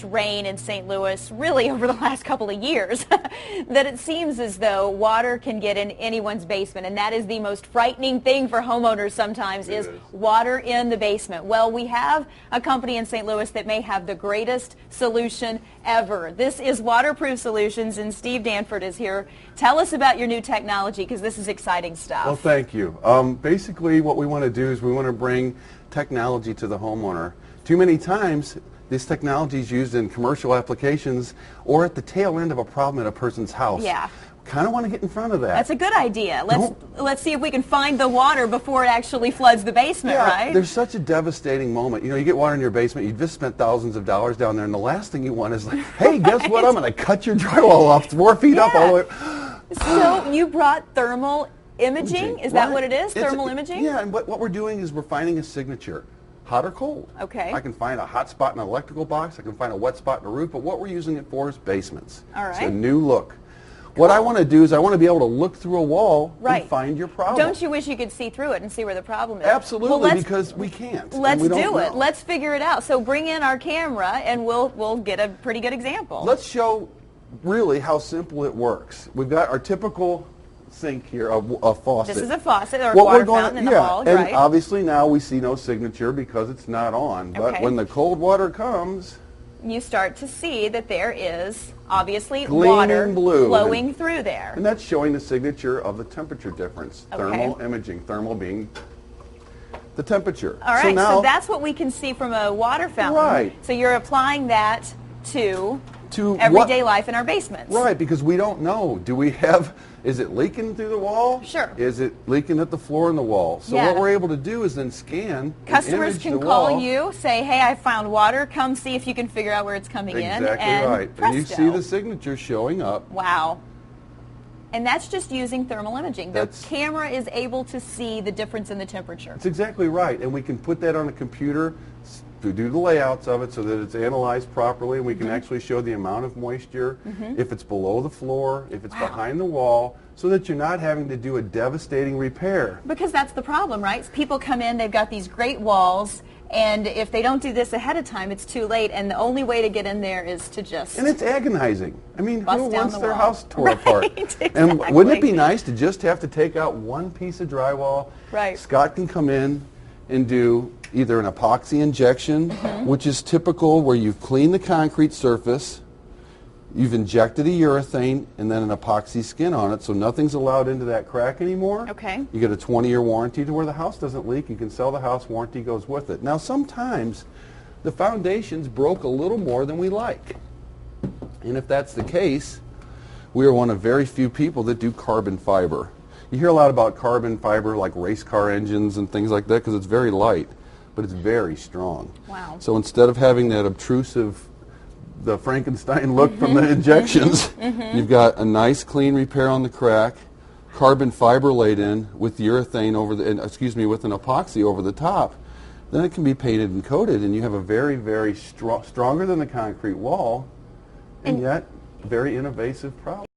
rain in St. Louis really over the last couple of years that it seems as though water can get in anyone's basement, and that is the most frightening thing for homeowners sometimes is water in the basement. Well, we have a company in St. Louis that may have the greatest solution ever. This is Waterproof Solutions, and Steve Danford is here. Tell us about your new technology, because this is exciting stuff. Well, thank you. Basically, what we want to do is we want to bring technology to the homeowner. Too many times, this technology is used in commercial applications or at the tail end of a problem at a person's house. Yeah. Kind of want to get in front of that. That's a good idea. Let's see if we can find the water before it actually floods the basement, right? There's such a devastating moment. You know, you get water in your basement, you just spent thousands of dollars down there, and the last thing you want is like, hey, guess what? I'm going to cut your drywall off 4 feet up all the way. So you brought thermal imaging? Is that what it is? Thermal imaging? Yeah, and what we're doing is we're finding a signature. Hot or cold. Okay. I can find a hot spot in an electrical box. I can find a wet spot in a roof. But what we're using it for is basements. All right. It's a new look. What I want to do is I want to be able to look through a wall and find your problem. Don't you wish you could see through it and see where the problem is? Absolutely, because we can't. Let's do it. Let's figure it out. So bring in our camera and we'll get a pretty good example. Let's show really how simple it works. We've got our typical sink here, a faucet. This is a faucet or a water fountain in the hall, and right? obviously now we see no signature because it's not on. But when the cold water comes, you start to see that there is obviously gleaming water blue flowing through there. And that's showing the signature of the temperature difference. Thermal imaging, thermal being the temperature. All right, so that's what we can see from a water fountain. Right. So you're applying that to everyday life in our basements. Right, because we don't know. Do we have, is it leaking through the wall? Sure. Is it leaking at the floor and the wall? So what we're able to do is then scan. Customers can call you, say, hey, I found water. Come see if you can figure out where it's coming in. Exactly right. And you see the signature showing up. Wow. And that's just using thermal imaging. The camera is able to see the difference in the temperature. That's exactly right. And we can put that on a computer to do the layouts of it so that it's analyzed properly, and we can actually show the amount of moisture, if it's below the floor, if it's behind the wall, so that you're not having to do a devastating repair. Because that's the problem, right? People come in, they've got these great walls, and if they don't do this ahead of time, it's too late, and the only way to get in there is to just... And it's agonizing. I mean, who wants their wall. house tore apart? Exactly. And wouldn't it be nice to just have to take out one piece of drywall? Right. Scott can come in and do either an epoxy injection, which is typical where you've cleaned the concrete surface, you've injected a urethane, and then an epoxy skin on it, so nothing's allowed into that crack anymore. Okay. You get a 20-year warranty to where the house doesn't leak. You can sell the house, warranty goes with it. Now, sometimes the foundations broke a little more than we like. And if that's the case, we are one of very few people that do carbon fiber. You hear a lot about carbon fiber like race car engines and things like that because it's very light, but it's very strong. Wow. So instead of having that obtrusive, the Frankenstein look from the injections, you've got a nice clean repair on the crack, carbon fiber laid in with urethane over the, with an epoxy over the top. Then it can be painted and coated, and you have a very, very stronger than the concrete wall, and yet very innovative product.